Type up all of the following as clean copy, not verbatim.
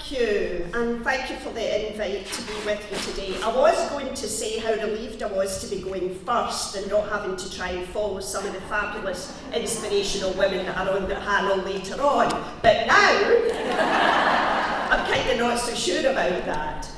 Thank you, and thank you for the invite to be with you today. I was going to say how relieved I was to be going first and not having to try and follow some of the fabulous inspirational women that are on the panel later on, but now I'm kind of not so sure about that.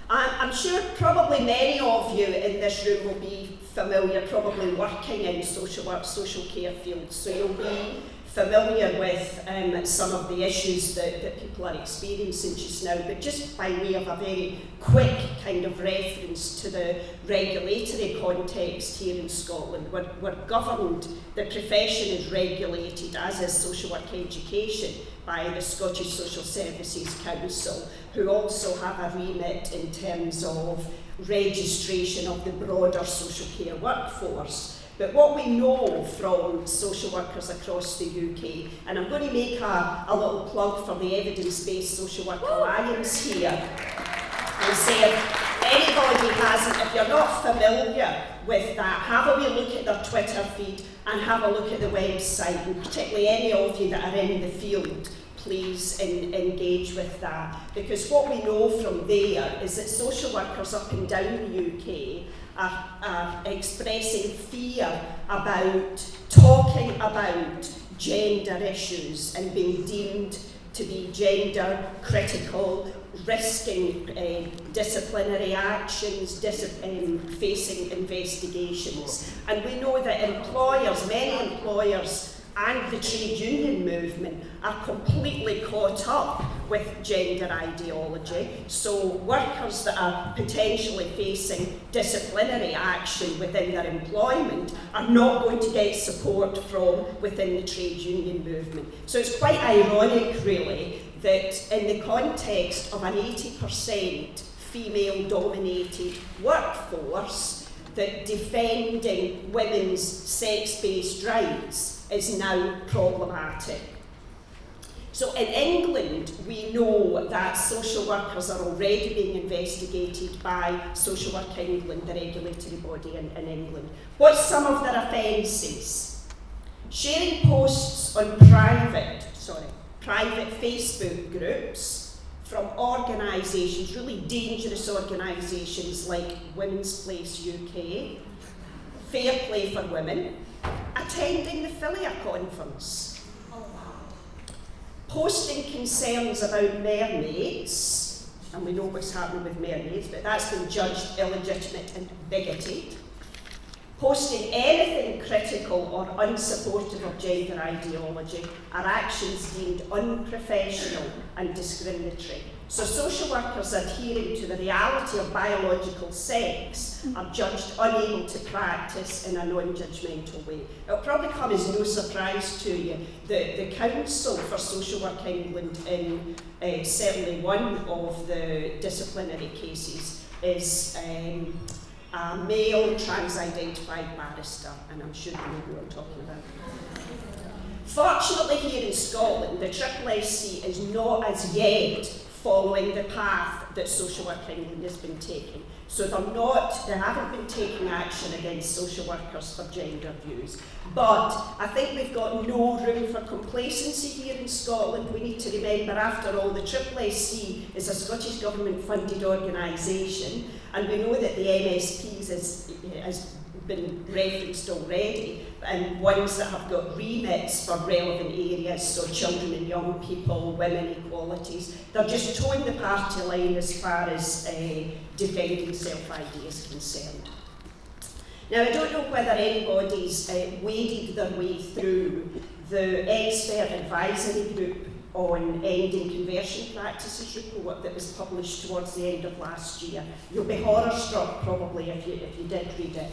I'm sure probably many of you in this room will be familiar, probably working in social work, social care fields, so you'll be familiar with some of the issues that people are experiencing just now, but just by way of a very quick kind of reference to the regulatory context here in Scotland, we're governed, the profession is regulated, as is social work education, by the Scottish Social Services Council, who also have a remit in terms of registration of the broader social care workforce. But what we know from social workers across the UK, and I'm going to make a little plug for the Evidence-Based Social Work Alliance here, and say if anybody hasn't, if you're not familiar with that, have a wee look at their Twitter feed and have a look at the website, and particularly any of you that are in the field, please engage with that. Because what we know from there is that social workers up and down the UK are expressing fear about talking about gender issues and being deemed to be gender critical, risking disciplinary actions, facing investigations. And we know that employers, many employers, and the trade union movement are completely caught up with gender ideology. So workers that are potentially facing disciplinary action within their employment are not going to get support from within the trade union movement. So it's quite ironic, really, that in the context of an 80% female-dominated workforce, that defending women's sex-based rights is now problematic. So in England, we know that social workers are already being investigated by Social Work England, the regulatory body in England. What's some of their offences? Sharing posts on private Facebook groups from organisations, really dangerous organisations like Women's Place UK, Fair Play for Women, attending the Philia conference, posting concerns about mermaids, and we know what's happening with mermaids, but that's been judged illegitimate and bigoted, posting anything critical or unsupportive of gender ideology are actions deemed unprofessional and discriminatory. So social workers adhering to the reality of biological sex are judged unable to practice in a non-judgmental way. It'll probably come as no surprise to you that the Council for Social Work England in certainly one of the disciplinary cases is a male trans-identified barrister, and I'm sure you know who I'm talking about. Fortunately here in Scotland, the SSSC is not as yet following the path that Social Work England has been taking. So they haven't been taking action against social workers for gender views. But I think we've got no room for complacency here in Scotland. We need to remember, after all, the SSSC is a Scottish Government funded organisation, and we know that the MSPs has been referenced already, and ones that have got remits for relevant areas, so children and young people, women equalities. They're just towing the party line as far as defending self-ID is concerned. Now, I don't know whether anybody's waded their way through the expert advisory group on ending conversion practices report that was published towards the end of last year. You'll be horror-struck probably if you did read it.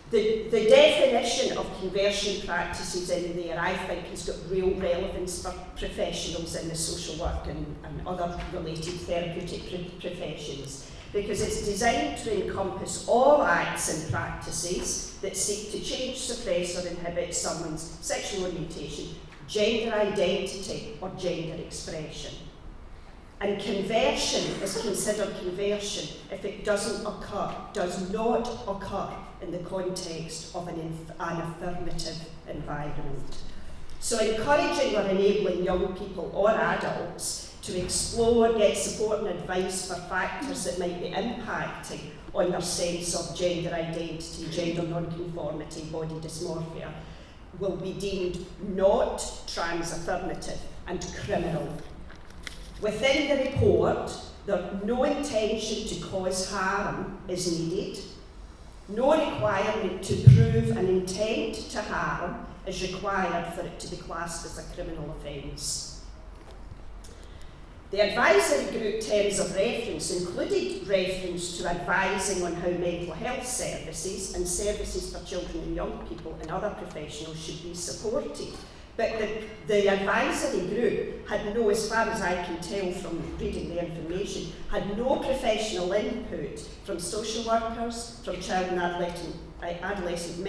The definition of conversion practices in there, I think, has got real relevance for professionals in the social work and other related therapeutic professions, because it's designed to encompass all acts and practices that seek to change, suppress or inhibit someone's sexual orientation, gender identity or gender expression. And conversion is considered conversion if it does not occur in the context of an affirmative environment. So encouraging or enabling young people or adults to explore, get support and advice for factors that might be impacting on their sense of gender identity, gender non-conformity, body dysmorphia, will be deemed not trans-affirmative and criminal. Within the report, no intention to cause harm is needed. No requirement to prove an intent to harm is required for it to be classed as a criminal offence. The advisory group terms of reference included reference to advising on how mental health services and services for children and young people and other professionals should be supported. But the advisory group had no, as far as I can tell from reading the information, had no professional input from social workers, from child and adolescent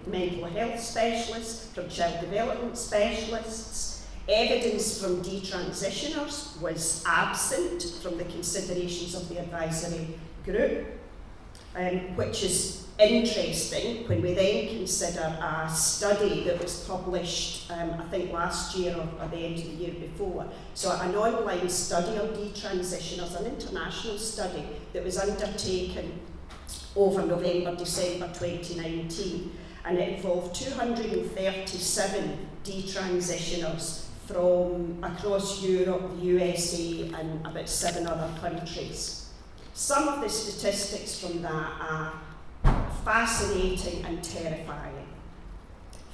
mental health specialists, from child development specialists. Evidence from detransitioners was absent from the considerations of the advisory group, which is interesting when we then consider a study that was published, I think last year or the end of the year before. So an online study of detransitioners, an international study that was undertaken over November, December 2019, and it involved 237 detransitioners from across Europe, the USA, and about 7 other countries. Some of the statistics from that are fascinating and terrifying.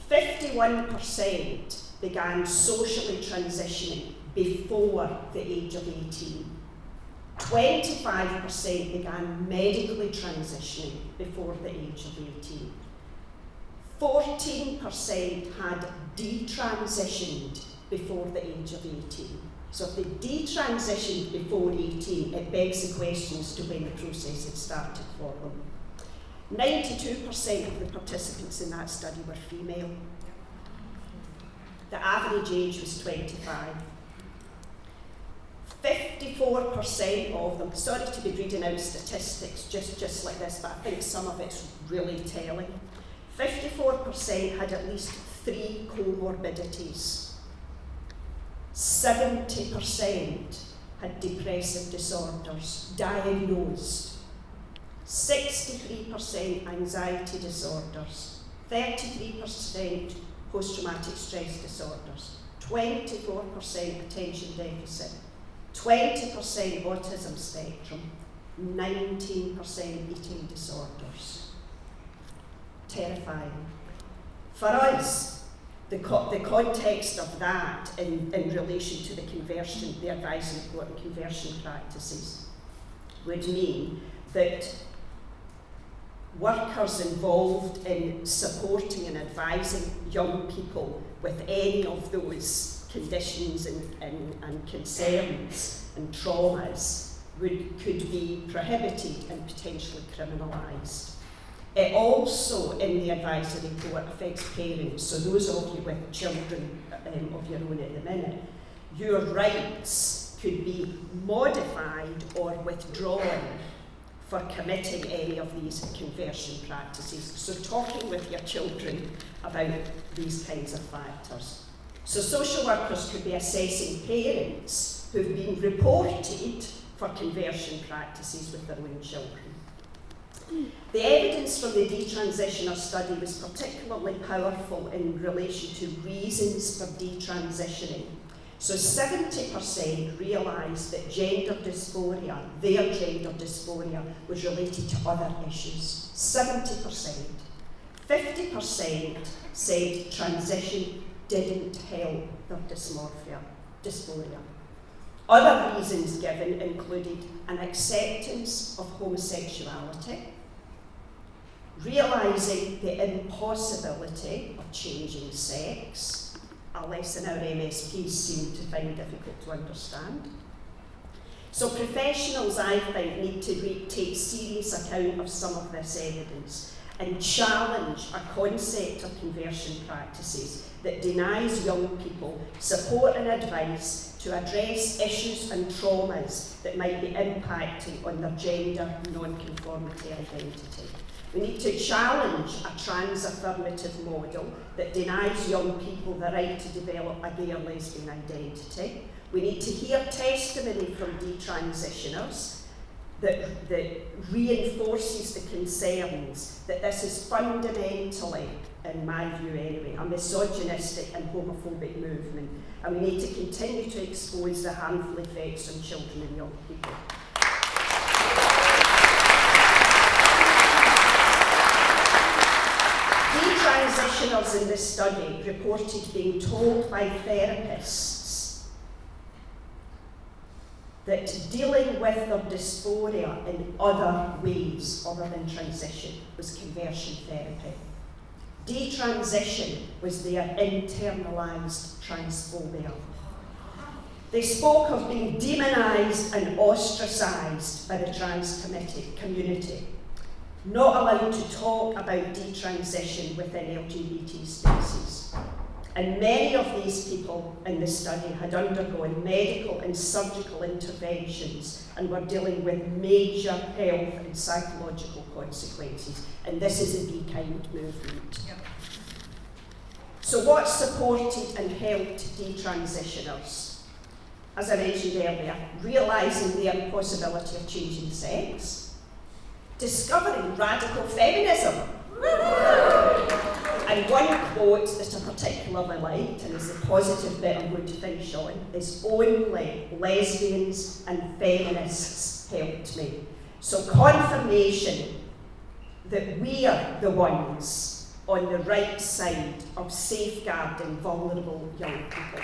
51% began socially transitioning before the age of 18. 25% began medically transitioning before the age of 18. 14% had detransitioned before the age of 18. So if they detransitioned before 18, it begs the question as to when the process had started for them. 92% of the participants in that study were female. The average age was 25. 54% of them, sorry to be reading out statistics just like this, but I think some of it's really telling. 54% had at least 3 comorbidities. 70% had depressive disorders diagnosed. 63% anxiety disorders. 33% post-traumatic stress disorders. 24% attention deficit. 20% autism spectrum. 19% eating disorders. Terrifying. For us, the context of that in relation to the conversion, the advisory report and conversion practices would mean that workers involved in supporting and advising young people with any of those conditions and concerns and traumas could be prohibited and potentially criminalised. It also, in the advisory report, affects parents. So those of you with children of your own at the minute, your rights could be modified or withdrawn for committing any of these conversion practices. So talking with your children about these kinds of factors. So social workers could be assessing parents who've been reported for conversion practices with their own children. The evidence from the detransitioner study was particularly powerful in relation to reasons for detransitioning. So 70% realised that gender dysphoria, their gender dysphoria, was related to other issues. 70%. 50% said transition didn't help their dysphoria. Other reasons given included an acceptance of homosexuality, realising the impossibility of changing sex, a lesson our MSPs seem to find difficult to understand. So professionals, I think, need to take serious account of some of this evidence and challenge a concept of conversion practices that denies young people support and advice to address issues and traumas that might be impacting on their gender non-conformity identity. We need to challenge a trans affirmative model that denies young people the right to develop a gay or lesbian identity. We need to hear testimony from detransitioners that reinforces the concerns that this is fundamentally, in my view anyway, a misogynistic and homophobic movement, and we need to continue to expose the harmful effects on children and young people. Detransitioners in this study reported being told by therapists that dealing with their dysphoria in other ways other than transition was conversion therapy. Detransition was their internalised transphobia. They spoke of being demonised and ostracised by the trans community, not allowed to talk about detransition within LGBT spaces. And many of these people in the study had undergone medical and surgical interventions and were dealing with major health and psychological consequences. And this is a Be Kind movement. Yep. So what supported and helped detransitioners? As I mentioned earlier, realising the impossibility of changing sex, discovering radical feminism. And one quote that I particularly liked, and is the positive bit I'm going to finish on, is only lesbians and feminists helped me. So confirmation that we are the ones on the right side of safeguarding vulnerable young people.